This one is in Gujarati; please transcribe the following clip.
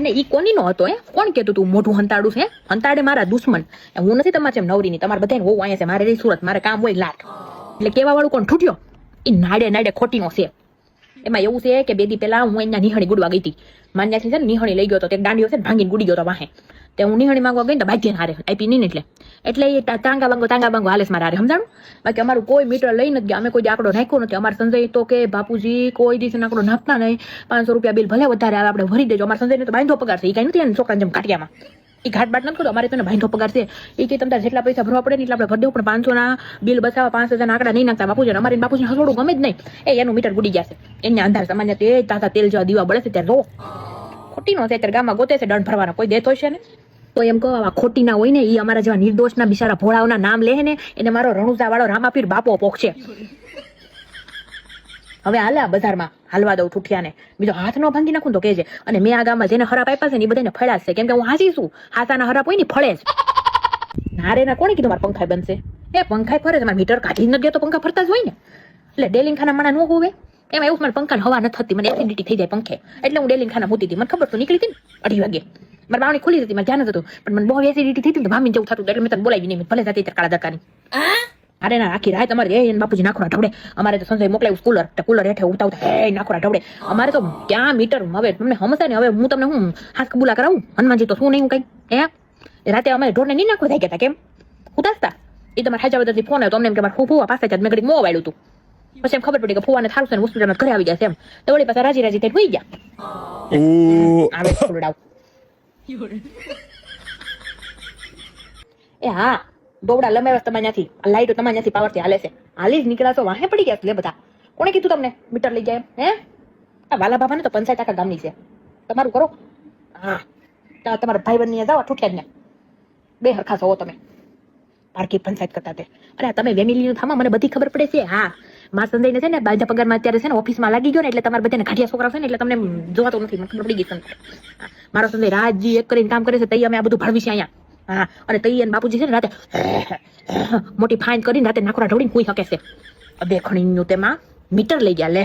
ને ઈ કોની નો હતો કોણ કેતું તું મોઢું હંતાડું છે હંતાડે મારા દુશ્મન હું નથી તમારે જેમ નવરી ની તમારે બધાને હોવું અહીંયા છે મારે રહી સુરત મારે કામ હોય લાટ એટલે કેવા વાળું કોણ ઠૂટ્યો એ નાડે નાડે ખોટી નો છે એમાં એવું છે કે બે દી પહેલા હું અહીંયા નિહણી ગુડવા ગઈ હતી માન્યાથી છે ને નિહણી લઈ ગયો હતો તે દાંડીઓ છે ને ભાંગીને ગુડી ગયો હતો વાહે તે હું નિહણી માંગવા ગઈ ને ભાગ્ય હારે આપી નહીં એટલે એ તાંગા બાંગો હાલેસ મારા હારે સમજાણું બાકી અમારું કોઈ મીટર લઈ નથી ગયા અમે કોઈ આંકડો નાખ્યો નથી અમારે સંજય તો કે બાપુજી કોઈ દિવસ આંકડો નાખતા નહીં 500 રૂપિયા બિલ ભલે વધારે આવે આપણે ભરી દેજો અમારા સંજયને તો બાંધો પગાર છે એ કઈ નથી છોકરાને જેમ કાઢિયામાં એ ઘાટ બાટ નથી કરતો અમારે તો બાંધો પગાર છે એ કે તમને જેટલા પૈસા ભરવા પડે ને એટલે આપણે ભરી દેવું પણ 500 ના બિલ બસાવવા 5000 આંકડા નહીં નાખતા બાપુજી અમારે બાપુજી હસોડું ગમે જ નહીં એનું મીટર ગુડી ગયા છે એને અંધાર સામાન્ય તે તાતા તેલ જેવા દીવા બળે છે ત્યારે રો ખોટી નો છે ત્યારે ગામમાં ગોતે છે દંડ ભરવાના કોઈ દેતો છે ને તો એમ કહો આવા ખોટી ના હોય ને એ અમારા જેવા નિર્દોષના બિચારા ભોળાઓના નામ લે ને એને મારો રણુજા વાળો રામાપીર બાપો પોખશે હવે હાલા બજારમાં હાલવા દઉં ઠુઠિયાને બીજો હાથ નો ભાંગી નાખું તો કેજે અને મેં આ ગામમાં જેને હરાપ આપ્યા છે ને એ બધાને ફળ્યા છે કેમ કે હું હાસી છું હાસાના હરાપ હોય ને ફળે જ નારે ના કોણે કીધું મારા પંખાય બનશે એ પંખાય ફરે છે મારા મીટર કાઢી ન ગયા તો પંખા ફરતા જ હોય ને એટલે ડેલિંગ ખાના માણા ન હોવે એમાં એવું મારે પંખાને હવા નથી થતી મને એસિડિટી થઈ જાય પંખે એટલે હું ડેલિંગ ખાના મૂતી હતી મને ખબર તો નીકળી હતી ને 2:30 વાગે મારી બાવણી ખુલી હતી મારે ધ્યાન હતું પણ મને બહુ એસિડિટી થઈ હતી તો ભામી જવું થતું એટલે મેં તને બોલાવી નહીં ભલે જતી કાળા દરકાની અરે ના આખી રાત અમારે એ બાપુજી નાખોરા ઢવડે અમારે તો સંજય મોકલાયું કુલર હેઠે ઉતાવતા હે નાખોરા ઢવડે અમારે તો ક્યાં મીટર હવે તમને સમજે ને હવે હું તમને હું હાથ કબૂલા કરાવું હનુમાનજી તો શું નહીં હું કઈ રાતે અમે ઢોરને નહીં નાખવા થઈ ગયા હતા કેમ ઉતારતા એ તમારે હાજાવદરથી ફોન આવ્યો તો અમને એમ કે મારે ફૂવા પાસે જ મેં ઘડી મોં વાળ્યું હતું પછી એમ ખબર પડી કે ફૂવાને થારું છે ને હોસ્પિટલમાં ઘરે આવી ગયા છે એમ તો વળી પાછા રાજી રાજી થઈ હોઈ ગયા આવે ખોરડાવ એ હા દોવડા લંબાવ્યા તમારે ત્યાંથી લાઈટો તમારે ત્યાંથી પાવરથી હાલે છે હાલી જ નીકળ્યા વાહે પડી ગયા લે બધા કોણે કીધું તમને મીટર લઈ જાય હે આ વાલા બાબાને તો 50% ગામની છે તમારું કરો હા તમારા ભાઈ બંને જાઓ ઠૂઠિયા ને બે હરખા છો તમે પારકી પંચાયત કરતા તે અરે તમે વેમિલીનું થામા મને બધી ખબર પડે છે હા મારા સંજયને છે ને બાજા પગારમાં અત્યારે છે ને ઓફિસમાં લાગી ગયો ને એટલે તમારે બધાને ઘાટિયા છોકરા છે ને એટલે તમને જોવાતો નથી મને ખબર પડી ગઈ મારો સંજય રાજજી એક કરીને કામ કરે છે તઈ અમે આ બધું ભણવી છે અહીંયા હા અને તઈ અને બાપુજી છે ને રાતે મોટી ફાઇન કરીને રાતે નાખોરા ઢોળીને કુઈ શકે છે બે ખણીનું તેમાં મીટર લઈ ગયા લે